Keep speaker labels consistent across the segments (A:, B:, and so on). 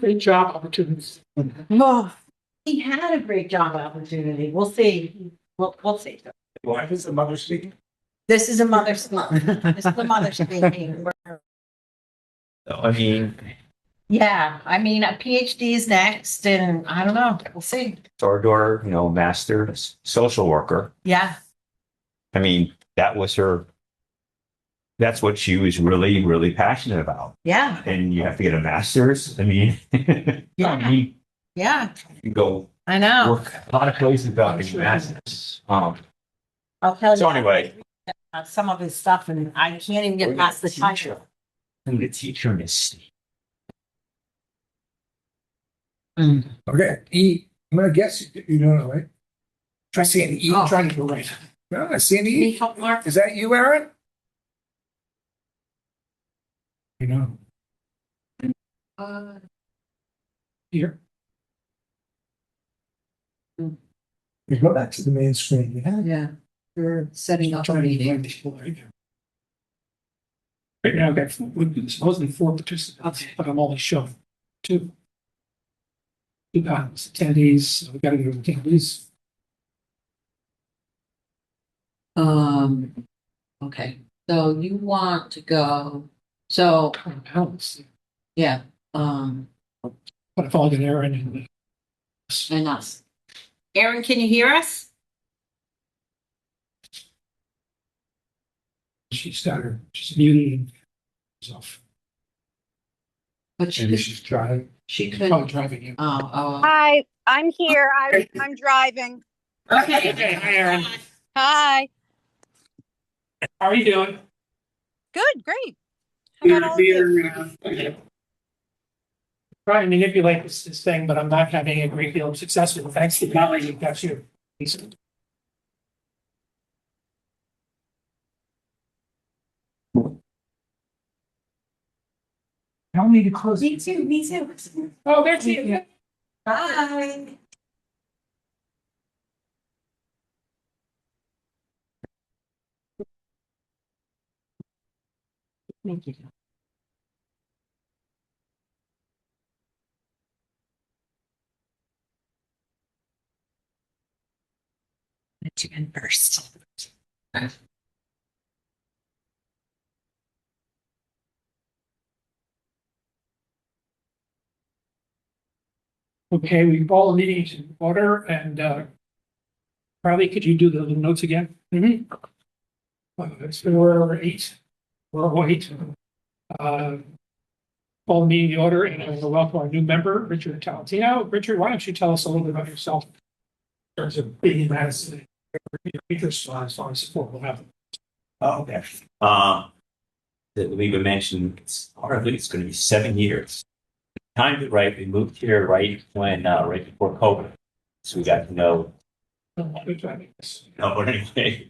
A: Great job opportunities.
B: Oh, he had a great job opportunity. We'll see. We'll see.
A: Wife is the mother speaking.
B: This is a mother's this is the mother speaking.
C: I mean,
B: Yeah, I mean, a PhD is next, and I don't know. We'll see.
C: it's our daughter, master's social worker.
B: Yeah,
C: I mean, that's what she was really, really passionate about.
B: yeah,
C: And you have to get a master's. I mean,
B: Yeah.
C: I mean,
B: yeah.
C: you go
B: I know.
C: work a lot of places about getting masters.
B: I'll tell you.
C: So anyway,
B: Some of his stuff, and I can't even get past the title.
C: I'm the teacher in this state.
A: Okay, E. I'm gonna guess you don't know, right? Try seeing E.
B: Oh.
A: Trying to go right. No, I see an
B: Can you
A: E.
B: help Mark?
A: Is that you, Aaron? You know, here.
D: Hmm.
A: You go back to the main screen. Yeah.
D: Yeah, we're setting up our meeting.
A: Right now, I've got supposedly 4 participants, but I'm only showing 2. 2 attendees. So we got to go to attendees.
D: Okay, so you want to go, so,
A: Balance.
D: yeah,
A: But if I get Aaron and
D: and us.
B: Aaron, can you hear us?
A: she's muted and off.
D: But
A: Maybe
D: she,
A: she's driving.
D: she could,
A: Probably driving you.
D: oh,
E: Hi, I'm here. I'm driving.
A: Okay, hi Aaron.
E: Hi.
A: How are you doing?
E: Good, great. How about all of you?
A: Trying to manipulate this thing, but I'm not having a great deal of success with it. Thanks to Molly, you got you. I don't need to close.
B: Me too, me too.
A: Oh, there's you.
B: Bye. Thank you. Let you in first.
A: Okay, we've all meetings in order and Carly, could you do the little notes again? Mm-hmm. So we're 8. We're 8. Call the meeting to order and I will welcome our new member, Richard Talentino. Richard, why don't you tell us a little bit about yourself? In terms of being in Madison, your interest as far as support will happen.
C: Oh, okay. That we mentioned, it's hardly, it's going to be 7 years. Timed it right. We moved here right before COVID. So we got to know. But anyway,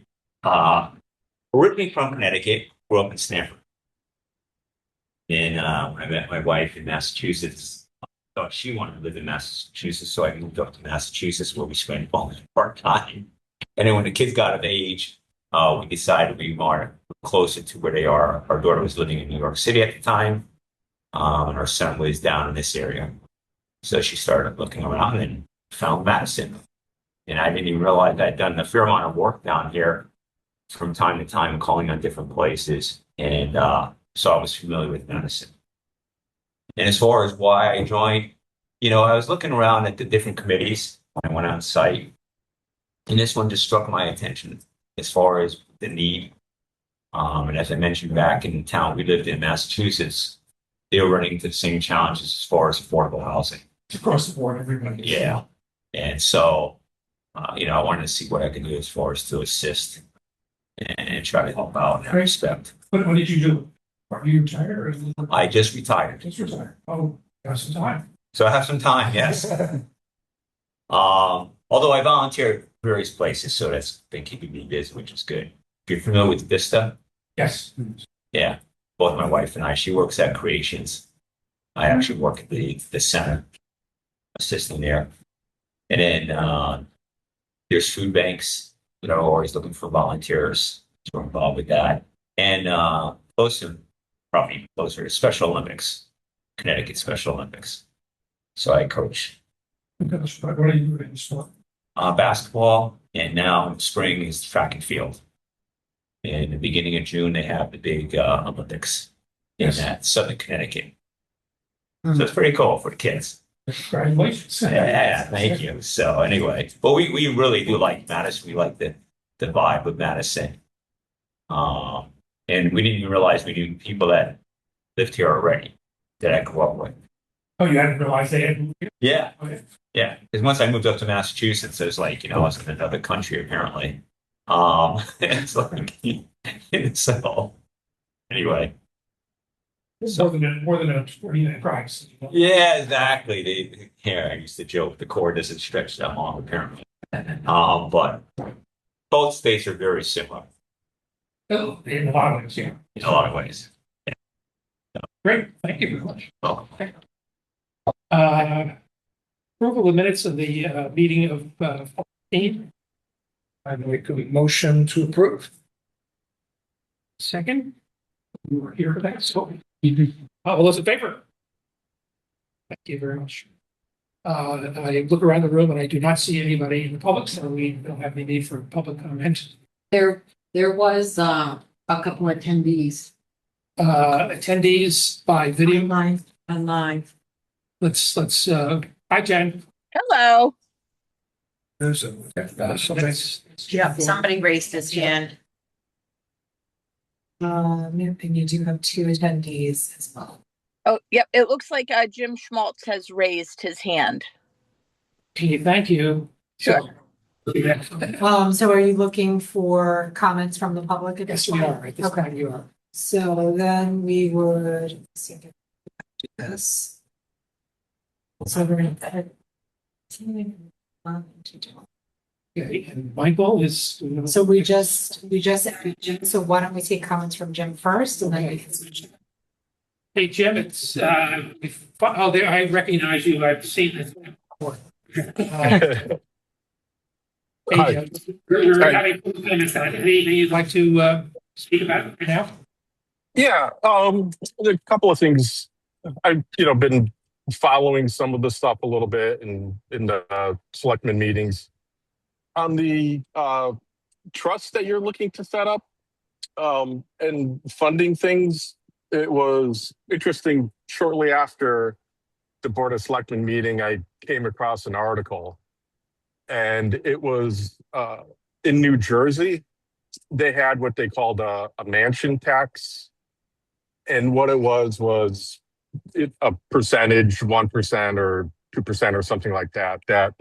C: originally from Connecticut, grew up in Stanford. And when I met my wife in Massachusetts, I thought she wanted to live in Massachusetts, so I moved up to Massachusetts where we spent all part time. And then when the kids got of age, we decided we wanted closer to where they are. Our daughter was living in New York City at the time, and our son was down in this area. So she started looking around and found Madison. And I didn't even realize I'd done a fair amount of work down here from time to time, calling on different places. And so I was familiar with Madison. And as far as why I joined, I was looking around at the different committees when I went on site. And this one just struck my attention as far as the need. And as I mentioned back in the town we lived in, Massachusetts, they were running into the same challenges as far as affordable housing.
A: It's across the board, everybody.
C: Yeah. And so, I wanted to see what I could do as far as to assist and try to help out in that respect.
A: What did you do? Are you retired or?
C: I just retired.
A: Just retired. Oh, got some time.
C: So I have some time, yes. Although I volunteer various places, so that's been keeping me busy, which is good. If you're familiar with Vista,
A: Yes.
C: yeah, both my wife and I, she works at Creations. I actually work at the center, assisting there. And then there's food banks that are always looking for volunteers to are involved with that. And probably closer to Special Olympics, Connecticut Special Olympics. So I coach
A: What are you doing in sport?
C: basketball, and now in spring is track and field. In the beginning of June, they have the big Olympics in
A: Yes.
C: Southern Connecticut. So it's pretty cool for the kids.
A: Congratulations.
C: Yeah, thank you. So anyway, but we really do like Madison. We like the vibe of Madison. And we didn't even realize we knew people that lived here already that I grew up with.
A: Oh, you hadn't realized they had moved here?
C: Yeah,
A: Okay.
C: yeah. Because once I moved up to Massachusetts, it was like, I was in another country apparently. It's like, so anyway.
A: More than a 20-minute drive. So
C: Yeah, exactly. I used to joke the cord doesn't stretch that long apparently. But both states are very similar
A: oh, in a lot of ways, yeah.
C: in a lot of ways.
A: Great, thank you very much.
C: Oh,
A: Approval of minutes of the meeting of 14. I make a motion to approve. Second, we were here for that, so all those in favor? Thank you very much. I look around the room and I do not see anybody in the public, so we don't have any need for public comment.
D: There was a couple attendees
A: Attendees by video.
D: online.
A: Let's hi Jen.
E: Hello.
A: There's
B: Somebody raised his hand.
F: And you do have two attendees as well.
E: Oh, yep. It looks like Jim Schmaltz has raised his hand.
A: Okay, thank you.
E: Sure.
F: So are you looking for comments from the public at
A: Yes,
F: this
A: we
F: point?
A: are. At this
F: Okay.
A: point, you are.
F: So then we would let's see if I can do this. So we're gonna
A: Okay, and Michael is.
F: so we just so why don't we take comments from Jim first and then we can switch.
A: Hey, Jim, it's, there, I recognize you. I've seen this before. Hey, Jim, we're having minutes. Anything you'd like to speak about right now?
G: Yeah, a couple of things. I've been following some of the stuff a little bit in the selectmen meetings on the trust that you're looking to set up and funding things. It was interesting. Shortly after the Board of Selectmen meeting, I came across an article, and it was in New Jersey. They had what they called a mansion tax. And what it was a percentage, 1% or 2% or something like that, that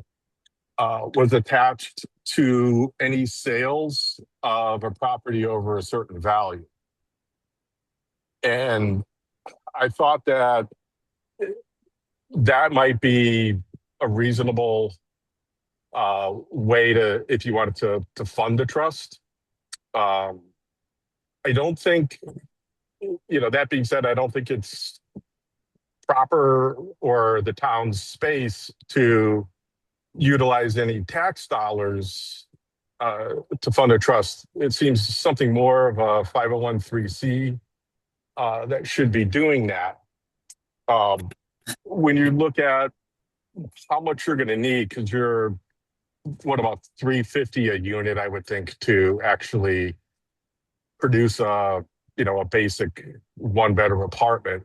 G: was attached to any sales of a property over a certain value. And I thought that might be a reasonable way to, if you wanted to fund a trust. I don't think, that being said, I don't think it's proper or the town's space to utilize any tax dollars to fund a trust. It seems something more of a 501(c) that should be doing that. When you look at how much you're going to need, because you're, about $350 a unit, I would think, to actually produce a basic one-bedroom apartment.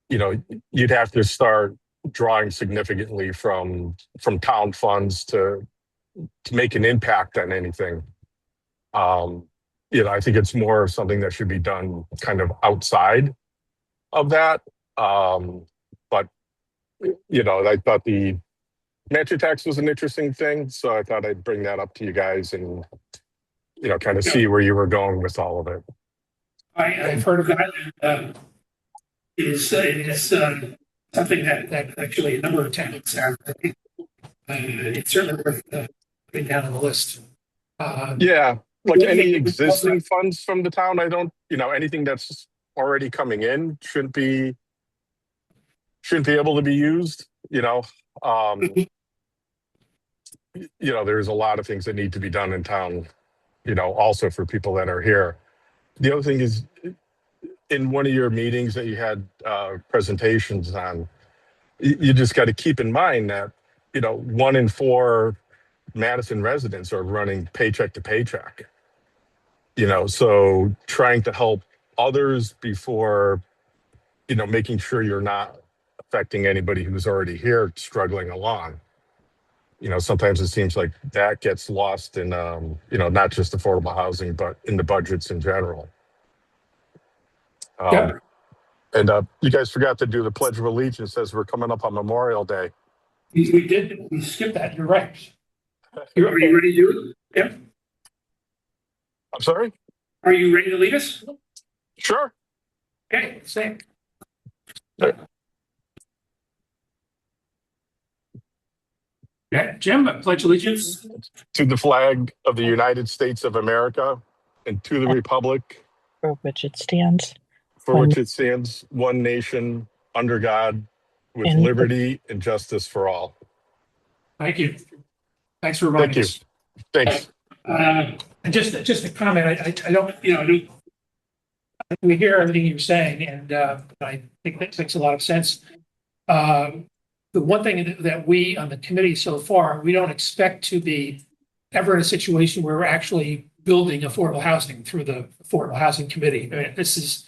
G: You'd have to start drawing significantly from town funds to make an impact on anything. I think it's more of something that should be done kind of outside of that. But I thought the mansion tax was an interesting thing, so I thought I'd bring that up to you guys and kind of see where you were going with all of it.
A: I've heard of that. It is something that actually a number of towns have. It's certainly worth putting down on the list.
G: Yeah, like any existing funds from the town, I don't, anything that's already coming in shouldn't be able to be used. There's a lot of things that need to be done in town, also for people that are here. The other thing is, in one of your meetings that you had presentations on, you just got to keep in mind that, 1 in 4 Madison residents are running paycheck to paycheck. So trying to help others before, making sure you're not affecting anybody who's already here struggling along. Sometimes it seems like that gets lost in, not just affordable housing, but in the budgets in general.
A: Yeah.
G: And you guys forgot to do the Pledge of Allegiance as we're coming up on Memorial Day.
A: We did, we skipped that, you're right. Are you ready to do it? Yep.
G: I'm sorry?
A: Are you ready to lead us?
G: Sure.
A: Okay, same. Yeah, Jim, pledge allegiance.
G: To the flag of the United States of America and to the republic
H: for which it stands,
G: for which it stands, one nation, under God, with
H: and
G: liberty and justice for all.
A: Thank you. Thanks for reminding
G: Thank
A: us.
G: you. Thanks.
A: And just a comment, I don't, we hear everything you're saying, and I think that makes a lot of sense. The one thing that we on the committee so far, we don't expect to be ever in a situation where we're actually building affordable housing through the Affordable Housing Committee. I mean, this is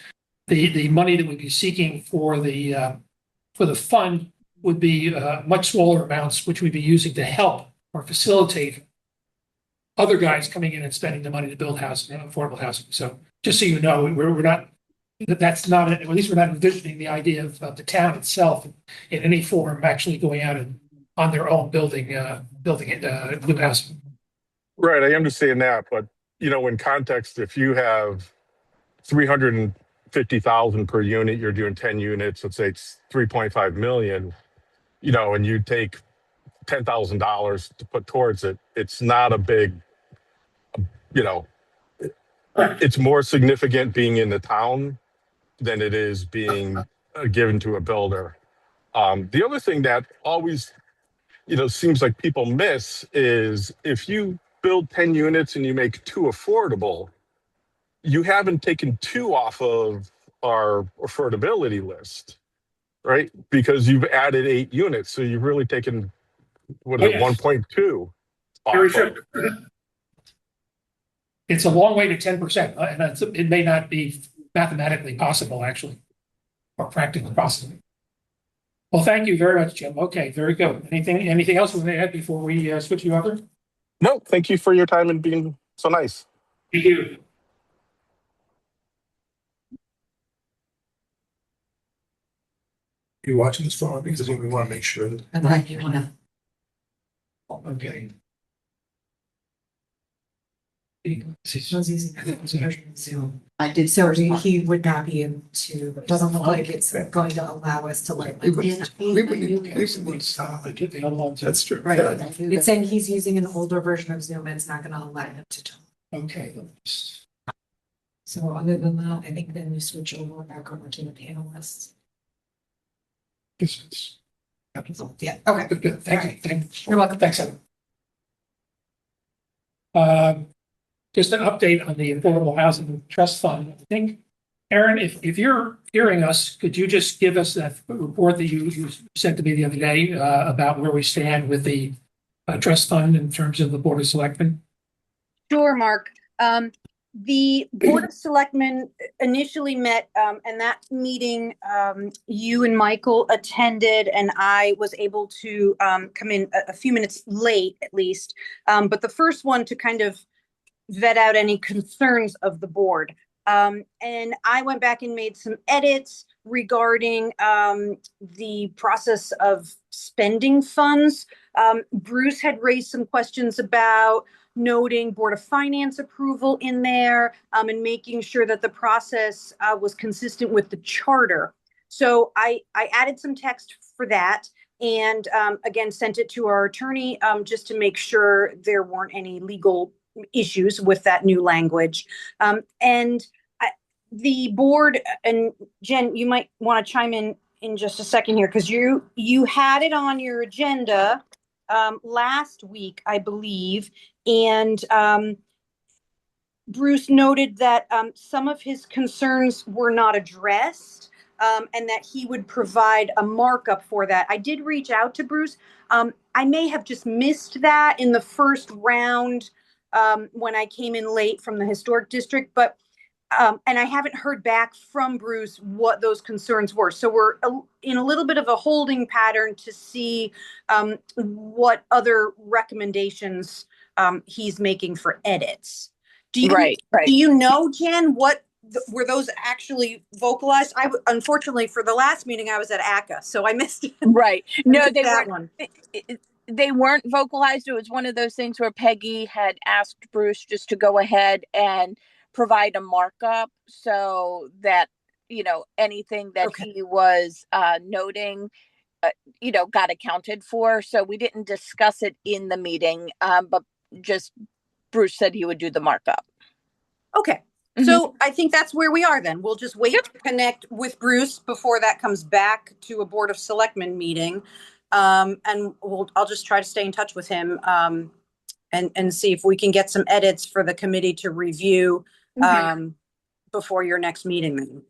A: the money that we'd be seeking for the fund would be much smaller amounts, which we'd be using to help or facilitate other guys coming in and spending the money to build housing, affordable housing. So just so you know, we're not, that's not, at least we're not envisioning the idea of the town itself in any form actually going out and on their own building new housing.
G: Right, I understand that, but in context, if you have 350,000 per unit, you're doing 10 units, let's say it's 3.5 million, and you take $10,000 to put towards it, it's not a big, it's more significant being in the town than it is being given to a builder. The other thing that always, seems like people miss is if you build 10 units and you make 2 affordable, you haven't taken 2 off of our affordability list, right? Because you've added 8 units. So you've really taken, what is it, 1.2 off of.
A: It's a long way to 10%, and it may not be mathematically possible, actually, or practically possible. Well, thank you very much, Jim. Okay, very good. Anything else we may add before we switch you over?
G: No, thank you for your time and being so nice.
A: Thank you.
I: You watching this phone? Because we want to make sure that.
F: And then you want to.
A: Okay.
F: Zoom. I did, so he would not be able to, it doesn't look like it's going to allow us to like.
I: We would stop. That's true.
F: Right, it's saying he's using an older version of Zoom and it's not gonna allow him to talk.
A: Okay.
F: So other than that, I think then you switch back over to the panelists. Yeah, okay.
A: Good. Thank you. Thank you.
F: You're welcome.
A: Thanks, Evan. Just an update on the Affordable Housing Trust Fund. I think, Aaron, if you're hearing us, could you just give us that report that you sent to me the other day about where we stand with the trust fund in terms of the Board of Selectmen?
E: Sure, Mark. The Board of Selectmen initially met, and that meeting you and Michael attended, and I was able to come in a few minutes late, at least. But the first one to kind of vet out any concerns of the board. And I went back and made some edits regarding the process of spending funds. Bruce had raised some questions about noting Board of Finance approval in there and making sure that the process was consistent with the charter. So I added some text for that and again, sent it to our attorney just to make sure there weren't any legal issues with that new language. And the board, and Jen, you might want to chime in just a second here, because you had it on your agenda last week, I believe, and Bruce noted that some of his concerns were not addressed. and that he would provide a markup for that. I did reach out to Bruce. I may have just missed that in the first round when I came in late from the historic district, but and I haven't heard back from Bruce what those concerns were. So we're in a little bit of a holding pattern to see what other recommendations he's making for edits. Do you,
J: Right.
E: do you know, Jen, what were those actually vocalized? Unfortunately for the last meeting, I was at ACA, so I missed it.
J: Right. No, they
E: that
J: weren't.
E: one.
J: They weren't vocalized. It was one of those things where Peggy had asked Bruce just to go ahead and provide a markup so that, anything that
E: Okay.
J: he was noting, got accounted for. So we didn't discuss it in the meeting, but just Bruce said he would do the markup.
E: Okay. So I think that's where we are then. We'll just wait to connect with Bruce before that comes back to a Board of Selectmen meeting. And I'll just try to stay in touch with him and see if we can get some edits for the committee to review before your next meeting. Then.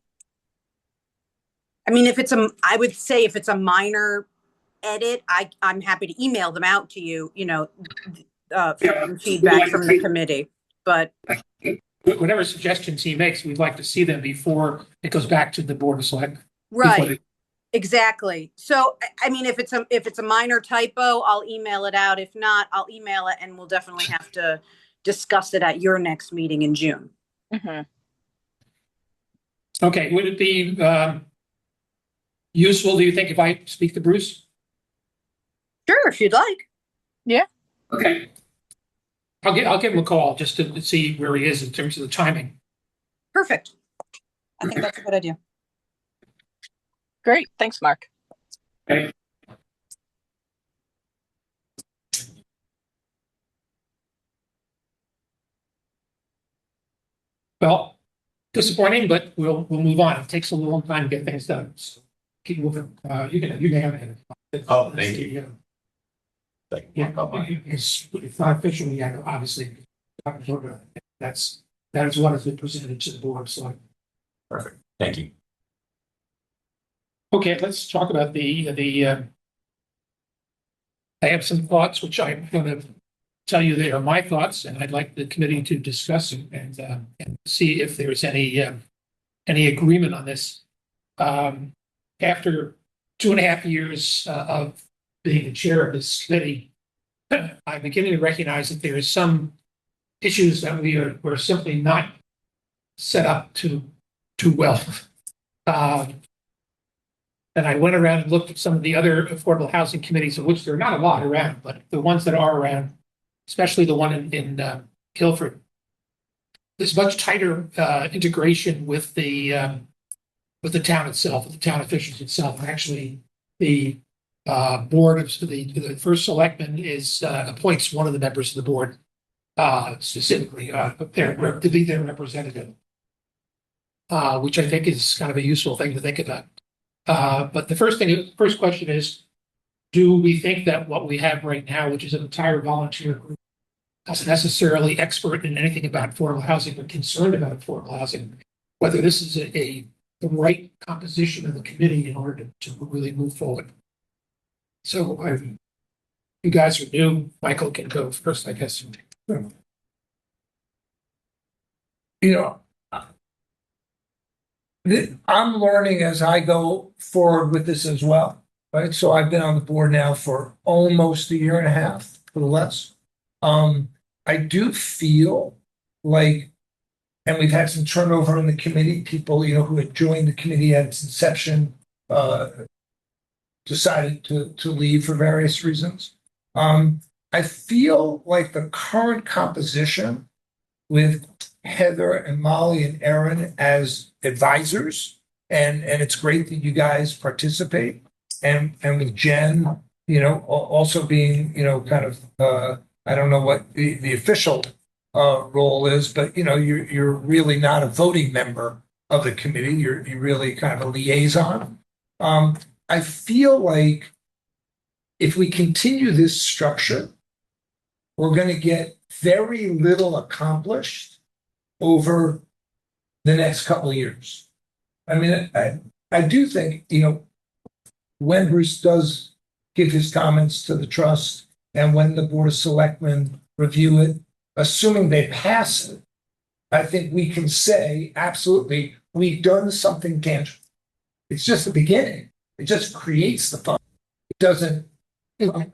E: I mean, I would say if it's a minor edit, I'm happy to email them out to you, for feedback from the committee. But
A: whatever suggestions he makes, we'd like to see them before it goes back to the Board of Selectmen.
E: Right. Exactly. So, I mean, if it's a minor typo, I'll email it out. If not, I'll email it and we'll definitely have to discuss it at your next meeting in June.
A: Okay. Would it be useful, do you think, if I speak to Bruce?
E: Sure, if you'd like.
J: Yeah.
A: Okay. I'll give him a call just to see where he is in terms of the timing.
E: Perfect. I think that's a good idea.
J: Great. Thanks, Mark.
A: Okay. Well, disappointing, but we'll move on. It takes a long time to get things done. So keep moving. You can have it.
C: Oh, thank you.
A: Yeah, it's not official yet, obviously. That is what has been presented to the board. So
C: Perfect. Thank you.
A: okay, let's talk about the. I have some thoughts which I'm going to tell you they are my thoughts, and I'd like the committee to discuss and see if there's any agreement on this. After 2.5 years of being the chair of this committee, I'm beginning to recognize that there is some issues that we're simply not set up too well. And I went around and looked at some of the other affordable housing committees, of which there are not a lot around, but the ones that are around, especially the one in Guilford, there's much tighter integration with the town itself, with the town officials itself. To the board of the first selectman appoints one of the members of the board specifically to be their representative, which I think is kind of a useful thing to think about. But the first question is, do we think that what we have right now, which is an entire volunteer group, not necessarily expert in anything about affordable housing, but concerned about affordable housing, whether this is the right composition of the committee in order to really move forward? So you guys are new. Michael can go first, I guess.
I: I'm learning as I go forward with this as well, right? So I've been on the board now for almost 1.5 years, or less. I do feel like, and we've had some turnover in the committee, people, who had joined the committee at its inception, decided to leave for various reasons. I feel like the current composition with Heather and Molly and Erin as advisors, and it's great that you guys participate, and with Jen, also being, kind of, I don't know what the official role is, but you're really not a voting member of the committee. You're really kind of a liaison. I feel like if we continue this structure, we're going to get very little accomplished over the next couple of years. I mean, I do think, when Bruce does give his comments to the trust and when the Board of Selectmen review it, assuming they pass it, I think we can say, absolutely, we've done something tangible. It's just the beginning. It just creates the fund. It doesn't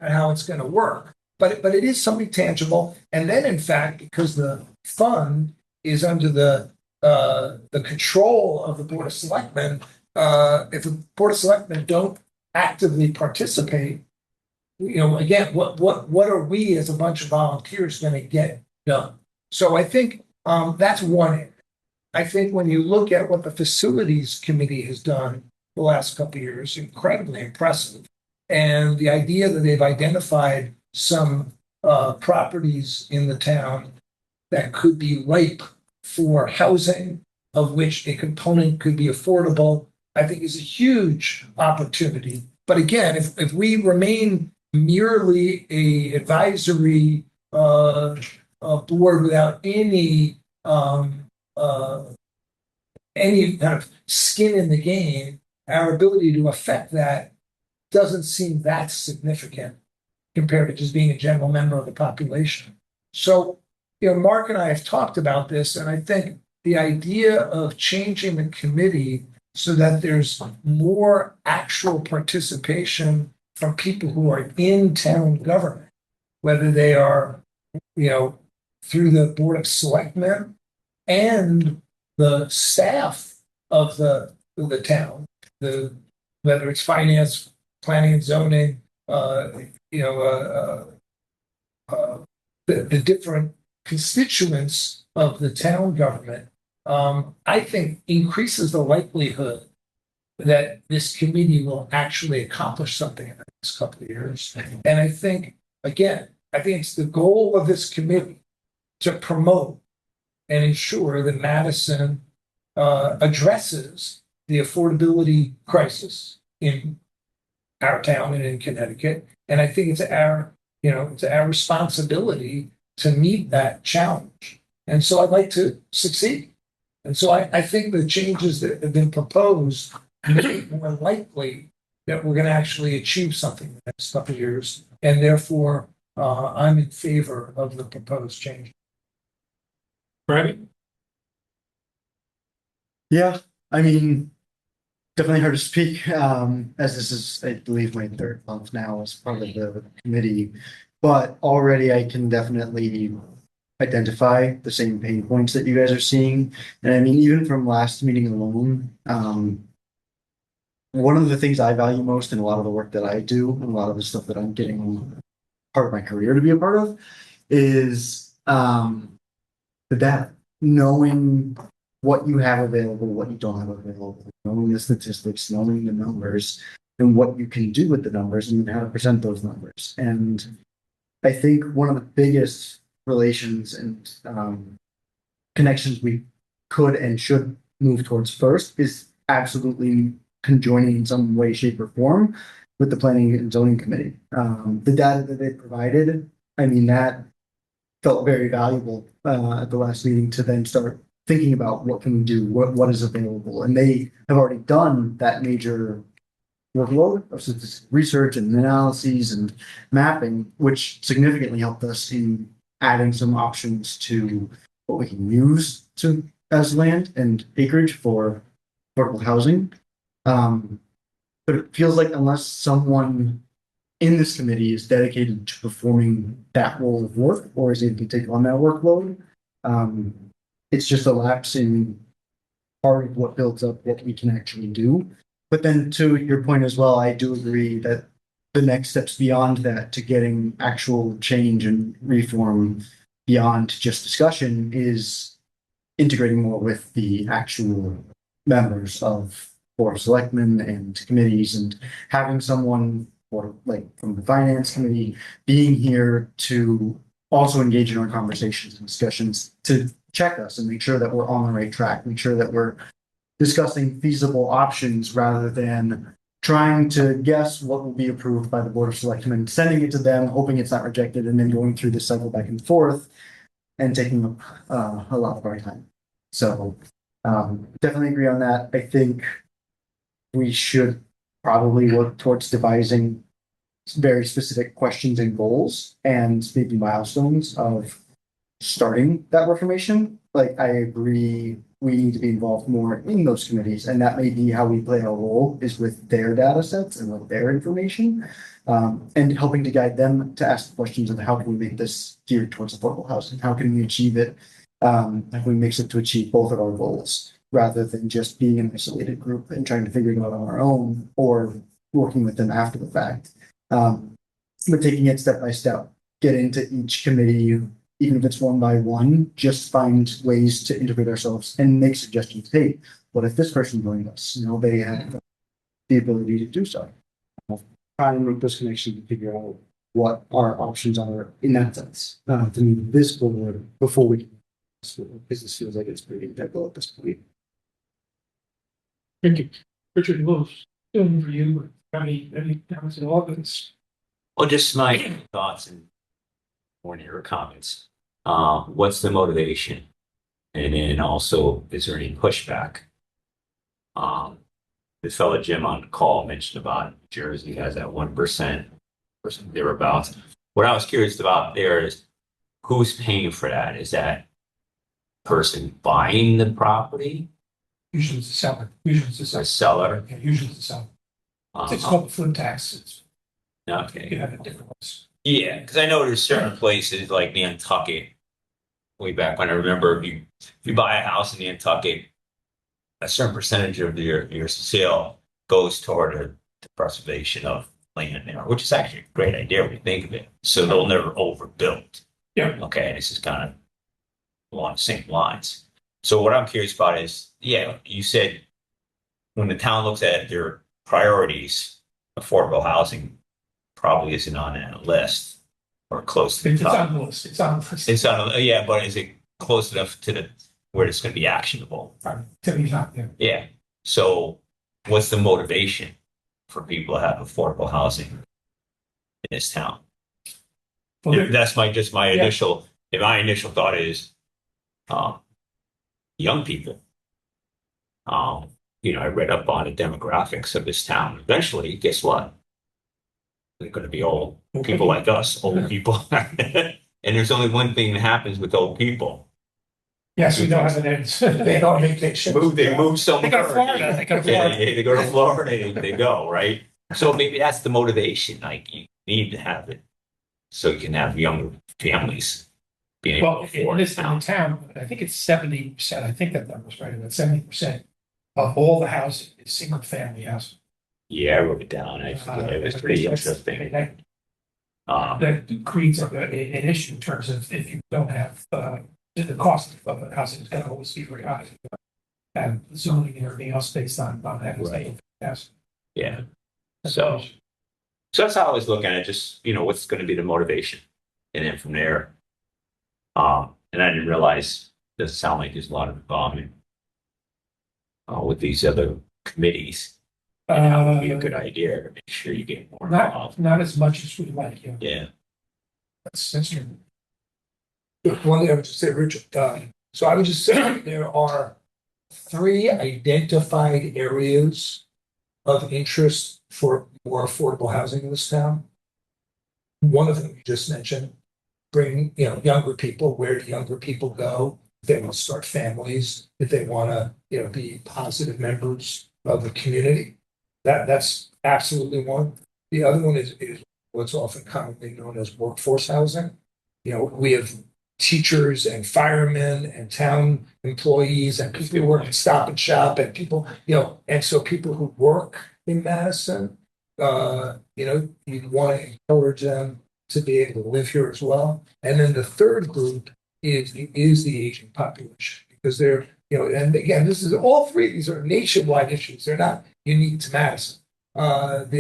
I: how it's going to work, but it is something tangible. And then, in fact, because the fund is under the control of the Board of Selectmen, if the Board of Selectmen don't actively participate, again, what are we as a bunch of volunteers going to get done? So I think that's one area. I think when you look at what the facilities committee has done the last couple of years, incredibly impressive. And the idea that they've identified some properties in the town that could be ripe for housing, of which a component could be affordable, I think is a huge opportunity. But again, if we remain merely a advisory board without any kind of skin in the game, our ability to affect that doesn't seem that significant compared to just being a general member of the population. So, Mark and I have talked about this, and I think the idea of changing the committee so that there's more actual participation from people who are in town government, whether they are, through the Board of Selectmen and the staff of the town, whether it's finance, planning and zoning, the different constituents of the town government, I think increases the likelihood that this committee will actually accomplish something in the next couple of years. And I think, again, it's the goal of this committee to promote and ensure that Madison addresses the affordability crisis in our town and in Connecticut. And I think it's our responsibility to meet that challenge. And so I'd like to succeed. And so I think the changes that have been proposed make it more likely that we're going to actually achieve something in the next couple of years. And therefore, I'm in favor of the proposed change.
A: Right?
K: Yeah, I mean, definitely hard to speak, as this is, I believe, my third month now as part of the committee. But already I can definitely identify the same pain points that you guys are seeing. And I mean, even from last meeting alone, one of the things I value most in a lot of the work that I do and a lot of the stuff that I'm getting part of my career to be a part of is the data, knowing what you have available, what you don't have available, knowing the statistics, knowing the numbers, and what you can do with the numbers and how to present those numbers. And I think one of the biggest relations and connections we could and should move towards first is absolutely conjoining in some way, shape, or form with the Planning and Zoning Committee. The data that they provided, I mean, that felt very valuable at the last meeting to then start thinking about what can we do, what is available. And they have already done that major workload of statistical research and analyses and mapping, which significantly helped us in adding some options to what we can use to as land and acreage for affordable housing. But it feels like unless someone in this committee is dedicated to performing that role of work or is able to take on that workload, it's just a lapse in part of what builds up what we can actually do. But then to your point as well, I do agree that the next steps beyond that to getting actual change and reform beyond just discussion is integrating more with the actual members of Board of Selectmen and committees and having someone or like from the finance committee being here to also engage in our conversations and discussions to check us and make sure that we're on the right track, make sure that we're discussing feasible options rather than trying to guess what will be approved by the Board of Selectmen, sending it to them, hoping it's not rejected, and then going through this cycle back and forth and taking up a lot of our time. So definitely agree on that. I think we should probably work towards devising very specific questions and goals and maybe milestones of starting that reformation. Like, I agree, we need to be involved more in those committees, and that may be how we play our role is with their data sets and with their information, and helping to guide them to ask the questions of how can we make this geared towards affordable housing? How can we achieve it? How can we make it to achieve both of our goals rather than just being an isolated group and trying to figure it out on our own or working with them after the fact. But taking it step by step, get into each committee, even if it's one by one, just find ways to integrate ourselves and make suggestions. Hey, what if this person joined us? You know, they have the ability to do so. Try and make those connections and figure out what our options are in that sense to move this forward before we can, because this feels like it's pretty integral at this point.
A: Thank you. Richard, we'll soon for you. Any comments at all?
C: Well, just my thoughts and more your comments. What's the motivation? And then also, is there any pushback? The fellow Jim on the call mentioned about New Jersey has that 1% or something thereabouts. What I was curious about there is who's paying for that? Is that person buying the property?
A: Usually it's the seller. Usually it's the seller.
C: A seller?
A: Yeah, usually it's the seller. It's called the food tax. It's,
C: Okay.
A: you have it different ones.
C: Yeah, because I know there's certain places like Nantucket. Way back when I remember, if you buy a house in Nantucket, a certain percentage of your sale goes toward the preservation of land there, which is actually a great idea when you think of it. So they'll never overbuild.
A: Yeah.
C: Okay, this is kind of along the same lines. So what I'm curious about is, yeah, you said when the town looks at their priorities, affordable housing probably isn't on that list or close to the
A: It's
C: top.
A: on the list. It's on the list.
C: It's on, yeah, but is it close enough to the where it's going to be actionable?
A: To me, not there.
C: Yeah. So what's the motivation for people to have affordable housing in this town?
A: Well,
C: That's my initial. If my initial thought is, young people. I read up on the demographics of this town. Eventually, guess what? They're going to be old people like us, old people. And there's only one thing that happens with old people.
A: Yes, we don't have an end. They don't make vacations.
C: They move somewhere.
A: They go to Florida.
C: They go to Florida. They go, right? So maybe that's the motivation. Like, you need to have it so you can have younger families being able
A: Well,
C: to afford
A: in town, I think it's 70%. I think that number's right. About 70% of all the housing is single family housing.
C: Yeah, I wrote it down. I forget. It was pretty interesting.
A: That creates an issue in terms of if you don't have the cost of housing is going to always be very high. And zoning and everything else based on that.
C: Right.
A: Yes.
C: Yeah. So that's how I was looking at it. Just, what's going to be the motivation, and then from there. And I didn't realize it doesn't sound like there's a lot of involvement with these other committees. And that would be a good idea to make sure you get more involved.
A: Not as much as we'd like.
C: Yeah.
A: That's true.
I: One thing I would just say, Richard, so I would just say there are 3 identified areas of interest for more affordable housing in this town. One of them you just mentioned, bring, younger people. Where do younger people go if they want to start families, if they want to, be positive members of the community? That's absolutely one. The other one is what's often commonly known as workforce housing. We have teachers and firemen and town employees and people who work at Stop and Shop and people, and so people who work in Madison, you'd want to encourage them to be able to live here as well. And then the third group is the aging population, because they're, and again, this is all 3 of these are nationwide issues. They're not unique to Madison. With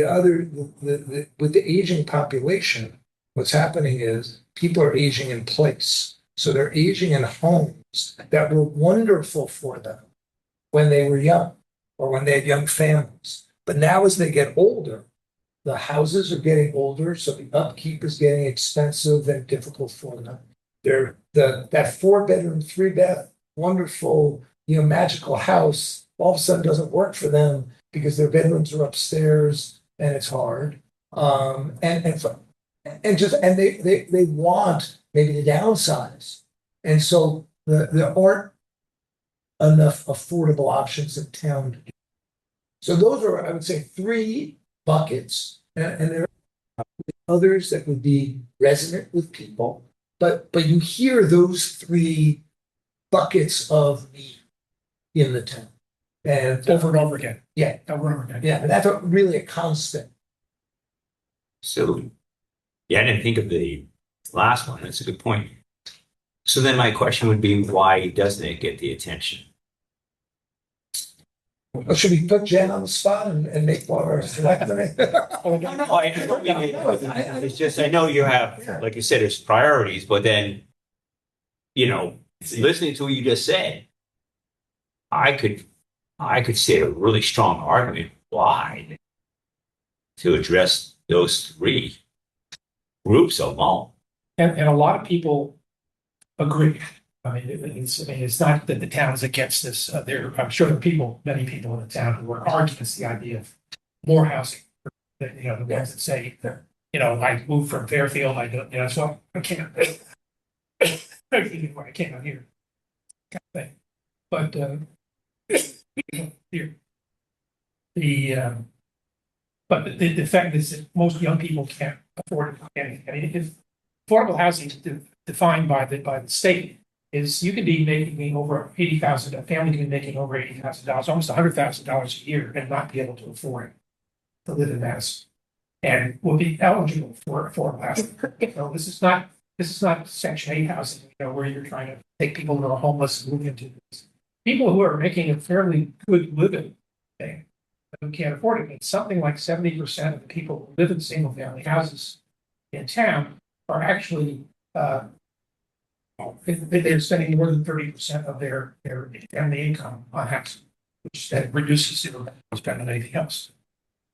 I: the aging population, what's happening is people are aging in place. So they're aging in homes that were wonderful for them when they were young or when they had young families. But now as they get older, the houses are getting older, so the upkeep is getting expensive and difficult for them. That 4-bedroom, 3-bath, wonderful, magical house all of a sudden doesn't work for them because their bedrooms are upstairs and it's hard. They want maybe to downsize. And so there aren't enough affordable options in town to do. So those are, I would say, three buckets. And there are others that would be resonant with people. But you hear those three buckets of need in the town. And
A: Over and over again.
I: Yeah.
A: Over and over again.
I: Yeah, and that's really a constant.
C: So, yeah, I didn't think of the last one. That's a good point. So then my question would be, why doesn't it get the attention?
I: Well, should we put Jen on the spot and make one of our selectmen?
C: It's just, I know you have, like you said, there's priorities, but then, listening to what you just said, I could say a really strong argument why to address those three groups alone.
A: And a lot of people agree. It's not that the town is against this. I'm sure there are many people in the town who are against the idea of more housing. The ones that say, I moved from Fairfield, so I can't. I can't out here. Kind of thing. But the fact is that most young people can't afford it. If affordable housing is defined by the state is you can be making over $80,000. A family can be making over $80,000, almost $100,000 a year, and not be able to afford it to live in Madison, and will be eligible for affordable housing. This is not Section 8 housing, where you're trying to take people who are homeless and move into this. People who are making a fairly good living, who can't afford it. It's something like 70% of the people who live in single-family houses in town are actually they're spending more than 30% of their family income on housing, which that reduces their spend on anything else.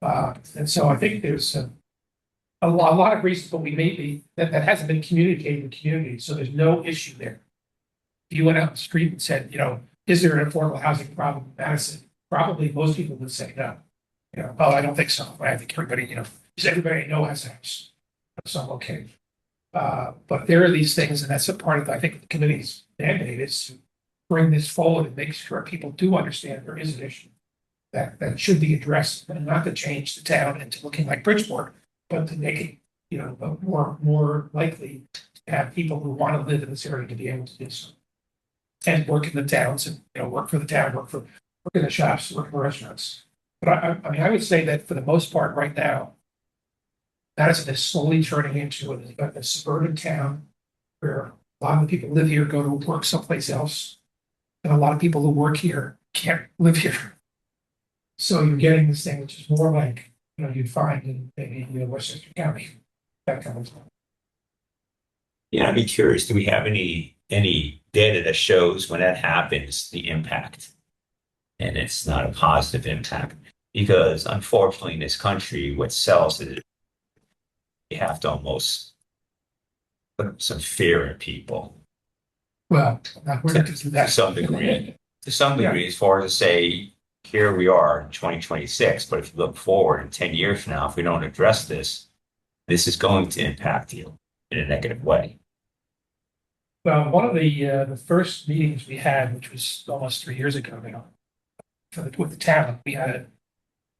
A: And so I think there's a lot of reasons, but we may be that hasn't been communicated in the community, so there's no issue there. If you went out the street and said, is there an affordable housing problem in Madison? Probably most people would say no. I don't think so. I think everybody, does everybody know has a house? So I'm okay. But there are these things, and that's a part of, I think, the committee's mandate is to bring this forward and make sure people do understand there is an issue that should be addressed, and not to change the town into looking like Bridgeport, but to make it, more likely to have people who want to live in this area to be able to do so, and work in the towns, and work for the town, work in the shops, work in the restaurants. But I would say that for the most part, right now, Madison is slowly turning into a suburban town where a lot of the people who live here go to work someplace else, and a lot of people who work here can't live here. So you're getting this thing which is more like you'd find in maybe Westchester County, that kind of stuff.
C: Yeah, I'd be curious. Do we have any data that shows when that happens the impact, and it's not a positive impact? Because unfortunately, in this country, what sells it. You have to almost put some fear in people.
A: Well, we're not to that.
C: To some degree. To some degree, as far as to say, here we are in 2026, but if you look forward in 10 years from now, if we don't address this, this is going to impact you in a negative way.
A: Well, one of the first meetings we had, which was almost 3 years ago now, with the town, we had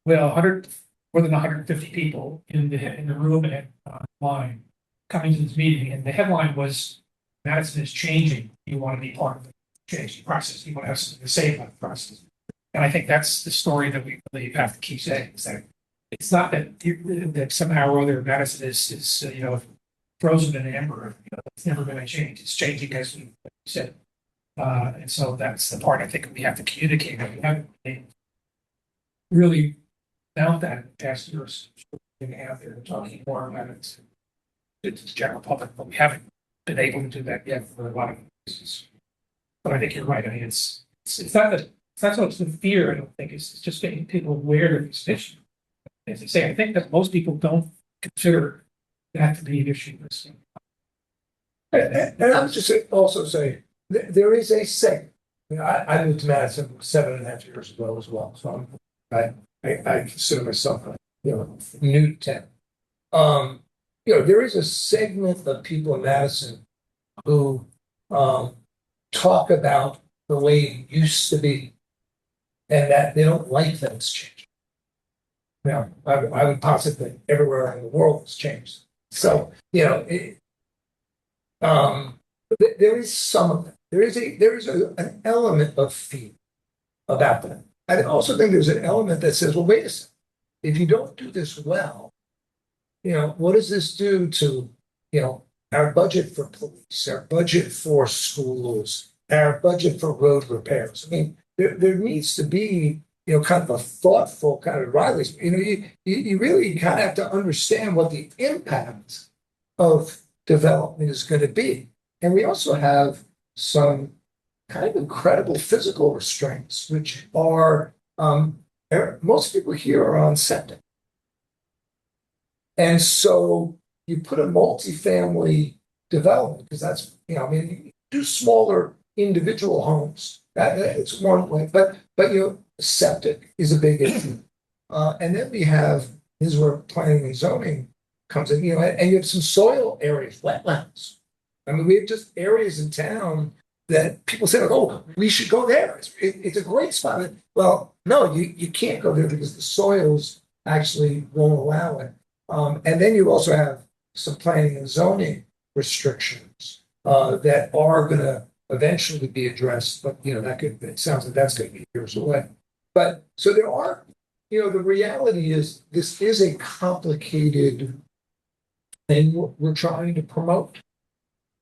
A: more than 150 people in the room and online coming to this meeting, and the headline was Madison is changing. You want to be part of the changing process. You want to have something to say about the process. And I think that's the story that we really have to keep saying, is that it's not that somehow or other Madison is frozen in amber. It's never going to change. It's changing, as you said. And so that's the part I think we have to communicate. We haven't really found that in the past years. Out there talking more about it to the general public, but we haven't been able to do that yet for a lot of reasons. But I think you're right. I mean, it's not so much the fear. I don't think it's just getting people aware of this issue. As I say, I think that most people don't consider that to be an issue.
I: And I would just also say there is a segment. I moved to Madison 7.5 years ago as well, so I'm I consider myself a, new town. There is a segment of people in Madison who talk about the way it used to be and that they don't like that it's changed. Now, I would posit that everywhere in the world has changed. So, there is some of that. An element of fear about that. I also think there's an element that says, well, wait a second. If you don't do this well, what does this do to, our budget for police, our budget for schools, our budget for road repairs? I mean, there needs to be, kind of a thoughtful kind of rivalry. You really kind of have to understand what the impact of development is going to be. And we also have some kind of incredible physical restraints, which are most people here are on septic. And so you put a multifamily development, because that's, you do smaller individual homes. It's one way, but septic is a big issue. And then we have, this is where planning and zoning comes in, and you have some soil areas, wetlands. I mean, we have just areas in town that people say, oh, we should go there. It's a great spot. Well, no, you can't go there because the soils actually won't allow it. And then you also have some planning and zoning restrictions that are going to eventually be addressed. But, it sounds like that's going to be years away. But so there are, the reality is this is a complicated thing we're trying to promote.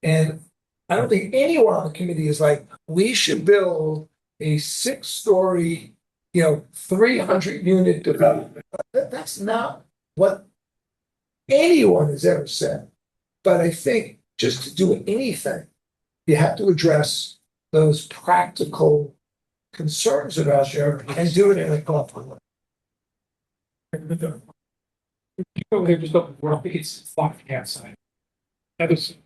I: And I don't think anyone on the committee is like, we should build a 6-story, 300-unit development. That's not what anyone has ever said. But I think just to do anything, you have to address those practical concerns about there and do it in a thoughtful way.
A: Over there, just open the door. I think it's flocking outside. That is.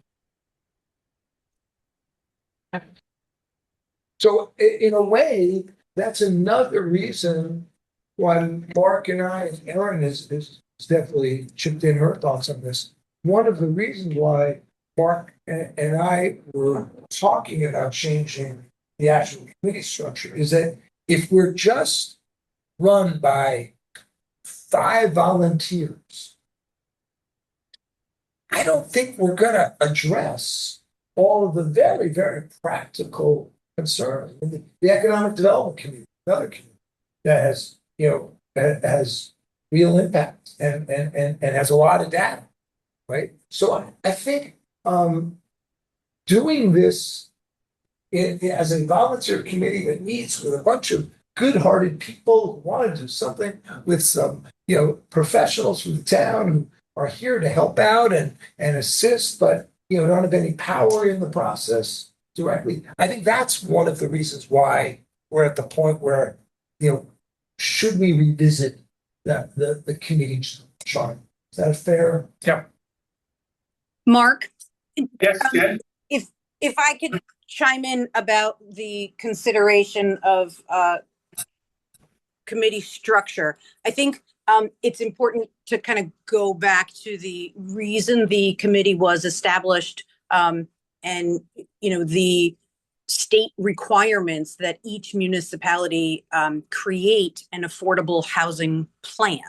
I: So in a way, that's another reason why Mark and I, and Erin has definitely chipped in her thoughts on this. One of the reasons why Mark and I were talking about changing the actual committee structure is that if we're just run by 5 volunteers, I don't think we're going to address all of the very, very practical concerns. The Economic Development Committee, another committee that has, has real impact and has a lot of data, right? So I think doing this as a volunteer committee that meets with a bunch of good-hearted people who want to do something with some, professionals from the town who are here to help out and assist, but don't have any power in the process directly. I think that's one of the reasons why we're at the point where, should we revisit the committee chart? Is that fair?
A: Yeah.
E: Mark?
A: Yes, Jen?
E: If I could chime in about the consideration of committee structure, I think it's important to kind of go back to the reason the committee was established, and the state requirements that each municipality create an affordable housing plan.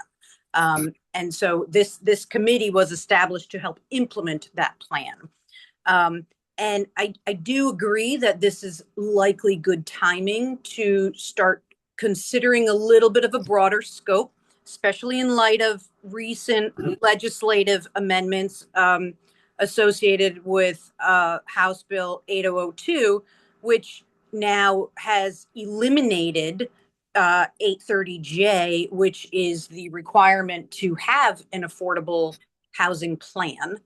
E: And so this committee was established to help implement that plan. And I do agree that this is likely good timing to start considering a little bit of a broader scope, especially in light of recent legislative amendments associated with House Bill 8002, which now has eliminated 830J, which is the requirement to have an affordable housing plan,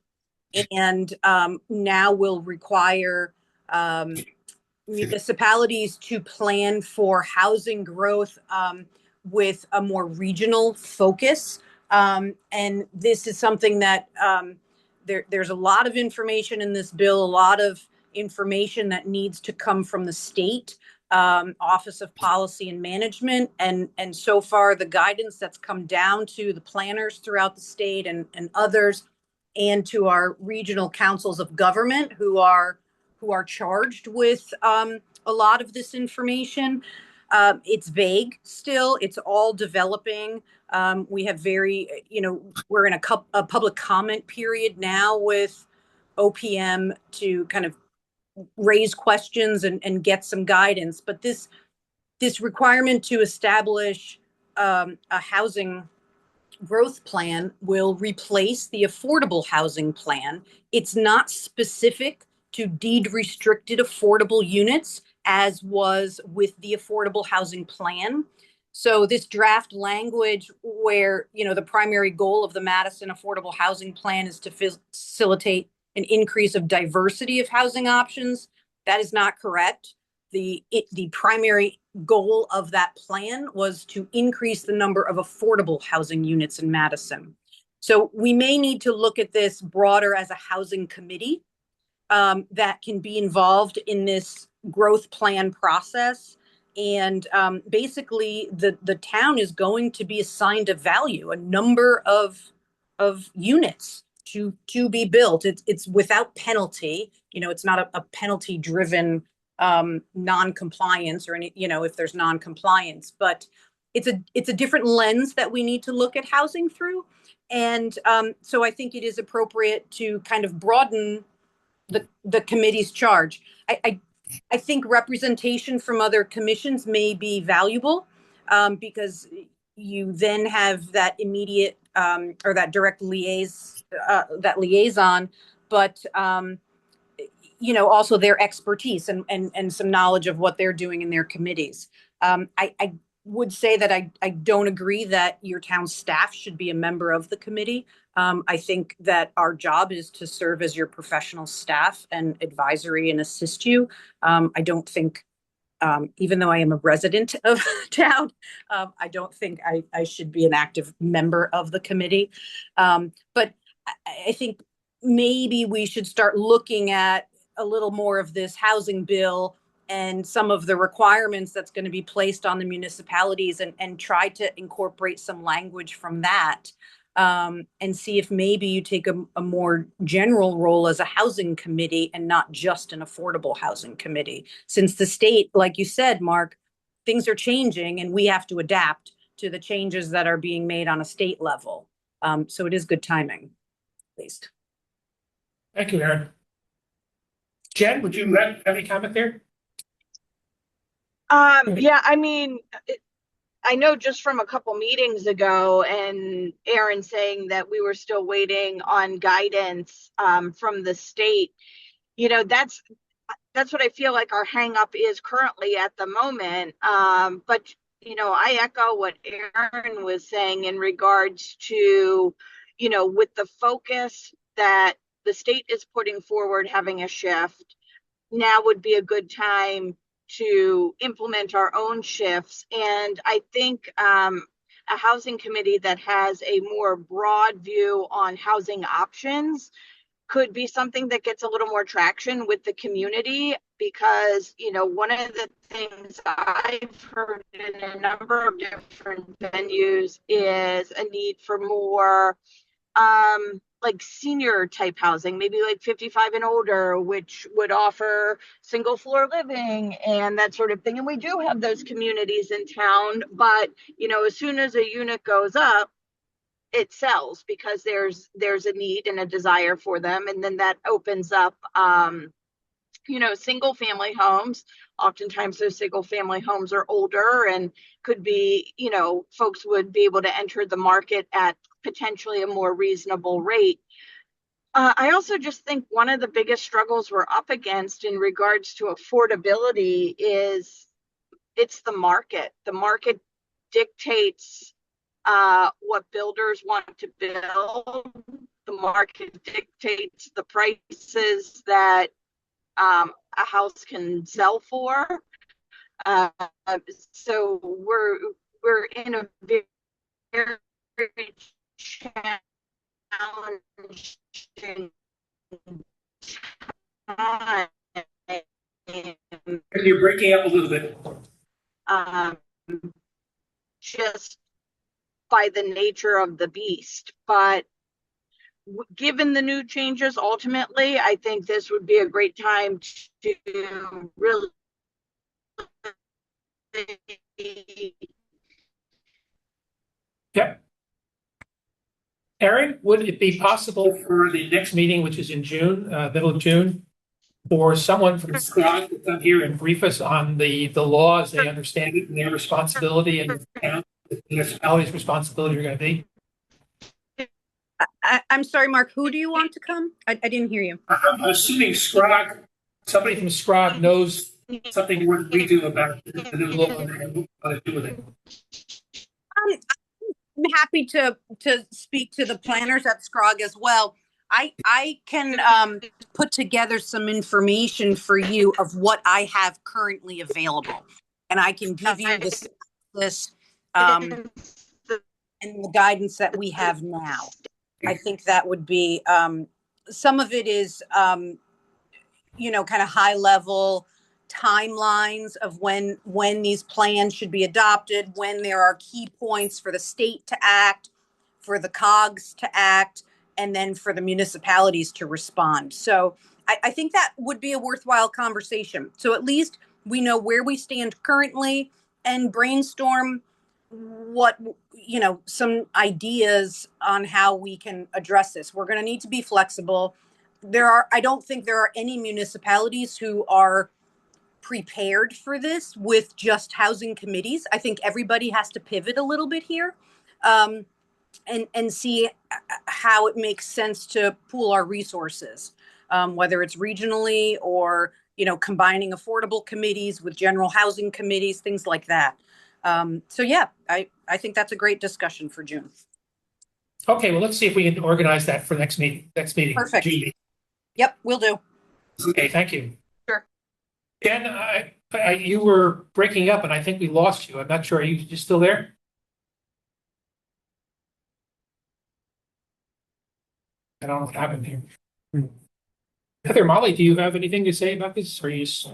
E: and now will require municipalities to plan for housing growth with a more regional focus. And this is something that there's a lot of information in this bill, a lot of information that needs to come from the state. Office of Policy and Management. And so far, the guidance that's come down to the planners throughout the state and others, and to our regional councils of government who are charged with a lot of this information. It's vague still. It's all developing. We have we're in a public comment period now with OPM to kind of raise questions and get some guidance. But this requirement to establish a housing growth plan will replace the affordable housing plan. It's not specific to deed restricted affordable units, as was with the affordable housing plan. So this draft language where, the primary goal of the Madison affordable housing plan is to facilitate an increase of diversity of housing options, that is not correct. The primary goal of that plan was to increase the number of affordable housing units in Madison. So we may need to look at this broader as a housing committee that can be involved in this growth plan process. And basically, the town is going to be assigned a value, a number of units to be built. It's without penalty. It's not a penalty driven non-compliance or any, if there's non-compliance, but it's a different lens that we need to look at housing through. And so I think it is appropriate to kind of broaden the committee's charge. I think representation from other commissions may be valuable because you then have that immediate or that direct liaison, but also their expertise and some knowledge of what they're doing in their committees. I would say that I don't agree that your town staff should be a member of the committee. I think that our job is to serve as your professional staff and advisory and assist you. I don't think, even though I am a resident of town, I don't think I should be an active member of the committee. But I think maybe we should start looking at a little more of this housing bill and some of the requirements that's going to be placed on the municipalities and try to incorporate some language from that and see if maybe you take a more general role as a housing committee and not just an affordable housing committee. Since the state, like you said, Mark, things are changing and we have to adapt to the changes that are being made on a state level. So it is good timing, at least.
A: Thank you, Aaron. Jen, would you have any comment there?
J: Yeah, I mean, I know just from a couple meetings ago and Aaron saying that we were still waiting on guidance from the state, that's what I feel like our hang up is currently at the moment. But, I echo what Aaron was saying in regards to, with the focus that the state is putting forward, having a shift, now would be a good time to implement our own shifts. And I think a housing committee that has a more broad view on housing options could be something that gets a little more traction with the community, because, one of the things I've heard in a number of different venues is a need for more like senior type housing, maybe like 55 and older, which would offer single floor living and that sort of thing. And we do have those communities in town, but as soon as a unit goes up, it sells because there's a need and a desire for them. And then that opens up single family homes. Oftentimes those single family homes are older and could be, folks would be able to enter the market at potentially a more reasonable rate. I also just think one of the biggest struggles we're up against in regards to affordability is it's the market. The market dictates what builders want to build. The market dictates the prices that a house can sell for. So we're in a very challenging time.
A: you're breaking up a little bit.
J: Just by the nature of the beast. But given the new changes, ultimately, I think this would be a great time to really.
A: Yep. Aaron, would it be possible for the next meeting, which is in June, middle of June, for someone from Scott to come here and brief us on the law as they understand it and their responsibility and the municipality's responsibility are going to be?
E: I'm sorry, Mark, who do you want to come? I didn't hear you.
A: I'm assuming Scrog, somebody from Scrog knows something more than we do about the new law and what to do with it.
E: I'm happy to speak to the planners at Scrog as well. I can put together some information for you of what I have currently available, and I can give you this and the guidance that we have now. I think that would be some of it is kind of high level timelines of when these plans should be adopted, when there are key points for the state to act, for the COGS to act, and then for the municipalities to respond. So I think that would be a worthwhile conversation. So at least we know where we stand currently and brainstorm what, some ideas on how we can address this. We're going to need to be flexible. I don't think there are any municipalities who are prepared for this with just housing committees. I think everybody has to pivot a little bit here and see how it makes sense to pool our resources, whether it's regionally or, combining affordable committees with general housing committees, things like that. So yeah, I think that's a great discussion for June.
A: Okay, well, let's see if we can organize that for next meeting.
E: Perfect.
A: June.
E: Yep, we'll do.
A: Okay, thank you.
E: Sure.
A: Ken, you were breaking up and I think we lost you. I'm not sure. Are you still there? I don't know what happened here. Heather, Molly, do you have anything to say about this? Or are you just...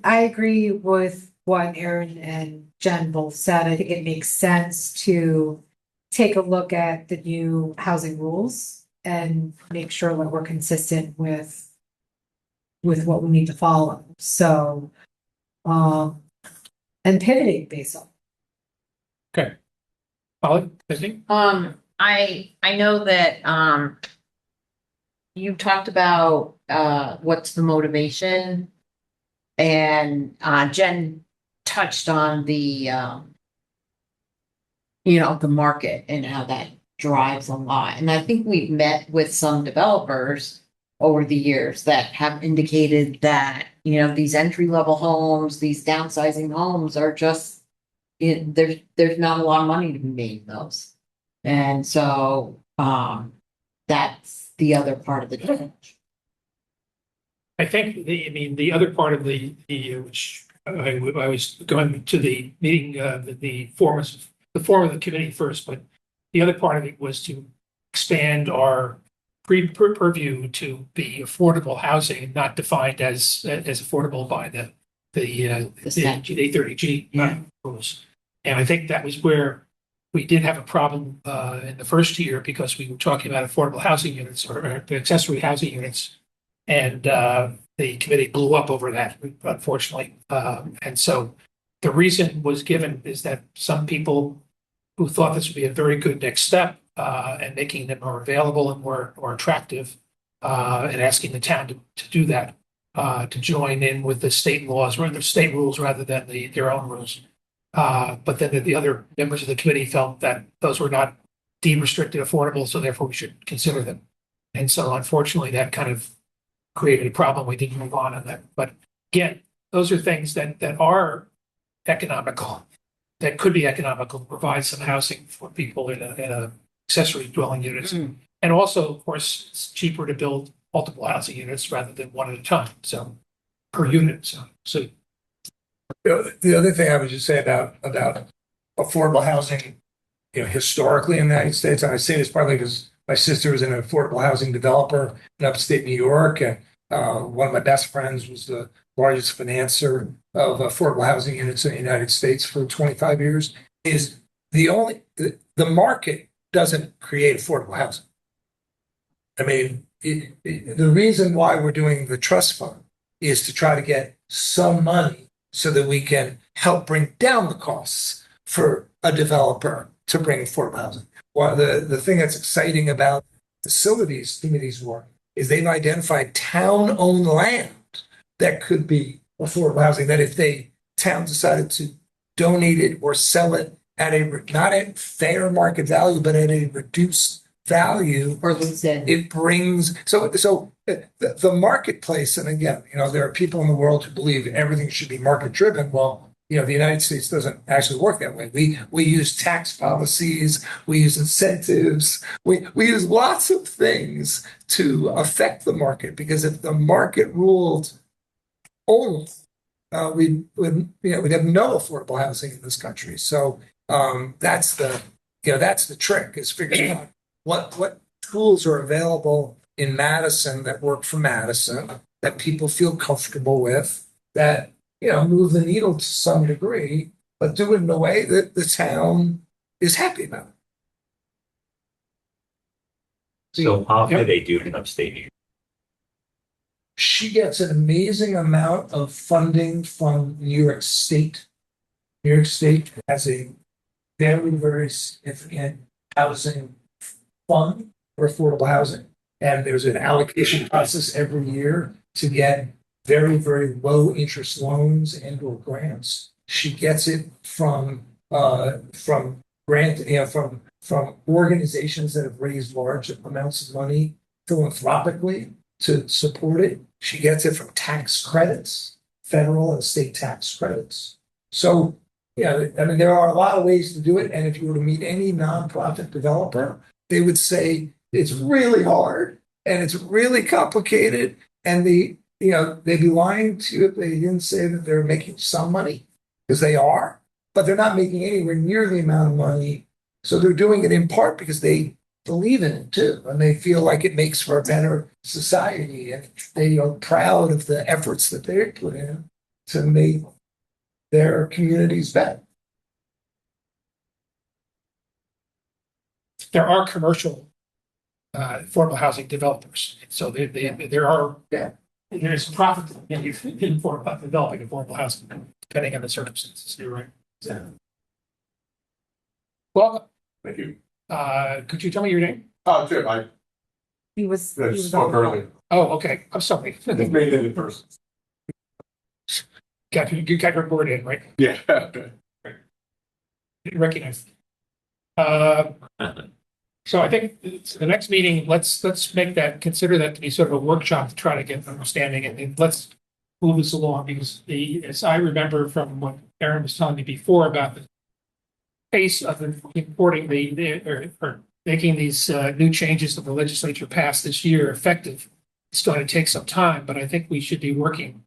F: I agree with what Aaron and Jen both said. I think it makes sense to take a look at the new housing rules and make sure that we're consistent with what we need to follow. So, and pivoting based on.
A: Okay. Molly, anything?
D: I know that you talked about what's the motivation, and Jen touched on the the market and how that drives a lot. And I think we've met with some developers over the years that have indicated that these entry-level homes, these downsizing homes are just there's not a lot of money to be made in those. And so that's the other part of the challenge.
A: I think the other part of the which I was going to the meeting, the form of the committee first, but the other part of it was to expand our purview to be affordable housing, not defined as affordable by the A30G rules. And I think that was where we did have a problem in the first year because we were talking about affordable housing units or accessory housing units, and the committee blew up over that, unfortunately. And so the reason was given is that some people who thought this would be a very good next step and making them more available and more attractive and asking the town to do that, to join in with the state laws or the state rules rather than their own rules. But then the other members of the committee felt that those were not deemed restricted affordable, so therefore we should consider them. And so unfortunately that kind of created a problem. We didn't move on that. But again, those are things that are economical, that could be economical to provide some housing for people in a accessory dwelling units. And also, of course, it's cheaper to build multiple housing units rather than one at a time. So per unit. So
I: the other thing I would just say about affordable housing, historically in the United States, and I say this partly because my sister was an affordable housing developer in upstate New York, and one of my best friends was the largest financer of affordable housing units in the United States for 25 years, is the market doesn't create affordable housing. I mean, the reason why we're doing the trust fund is to try to get some money so that we can help bring down the costs for a developer to bring affordable housing. Well, the thing that's exciting about facilities committees work is they've identified town-owned land that could be affordable housing, that if town decided to donate it or sell it at not at fair market value, but at a reduced value,
D: Or lose it.
I: it brings the marketplace. And again, there are people in the world who believe everything should be market driven. Well, the United States doesn't actually work that way. We use tax policies, we use incentives, we use lots of things to affect the market, because if the market ruled only, we'd have no affordable housing in this country. So that's the trick, is figuring out what tools are available in Madison that work for Madison, that people feel comfortable with, that move the needle to some degree, but do it in a way that the town is happy about.
C: So how do they do it in upstate New York?
I: She gets an amazing amount of funding from New York State. New York State has a very, very significant housing fund for affordable housing. And there's an allocation process every year to get very, very low interest loans and or grants. She gets it from organizations that have raised large amounts of money philanthropically to support it. She gets it from tax credits, federal and state tax credits. So, there are a lot of ways to do it. And if you were to meet any nonprofit developer, they would say it's really hard and it's really complicated. And they'd be lying to you if they didn't say that they're making some money, because they are, but they're not making anywhere near the amount of money. So they're doing it in part because they believe in it too, and they feel like it makes for a better society, and they are proud of the efforts that they put in to make their communities better.
A: There are commercial affordable housing developers, so there are there's profit in developing affordable housing, depending on the circumstances. You're right. Yeah. Well,
L: Thank you.
A: Could you tell me your name?
L: Jim,
F: He was
L: spoke
F: on-
L: earlier.
A: Oh, okay. I'm sorry.
L: It's made it in person.
A: You got your word in, right?
L: Yeah.
A: Didn't recognize. So I think the next meeting, let's consider that to be sort of a workshop to try to get an understanding, and let's move this along, because as I remember from what Aaron was telling me before about the pace of importing or making these new changes that the legislature passed this year effective, it's going to take some time, but I think we should be working,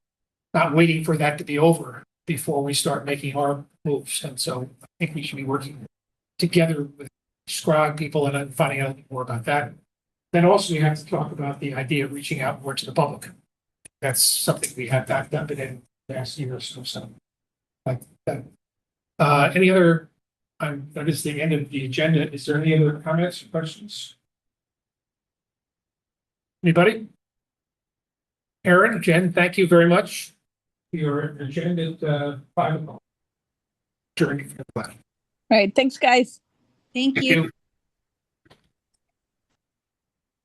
A: not waiting for that to be over before we start making our moves. And so I think we should be working together with Scrog people and finding out more about that. Then also we have to talk about the idea of reaching out more to the public. That's something we have backed up in the last year or so. Like that. Any other? That is the end of the agenda. Is there any other comments or questions? Anybody? Aaron, Jen, thank you very much for your agenda at 5 o'clock.
J: All right. Thanks, guys.
E: Thank
A: Thank
E: you.
A: you.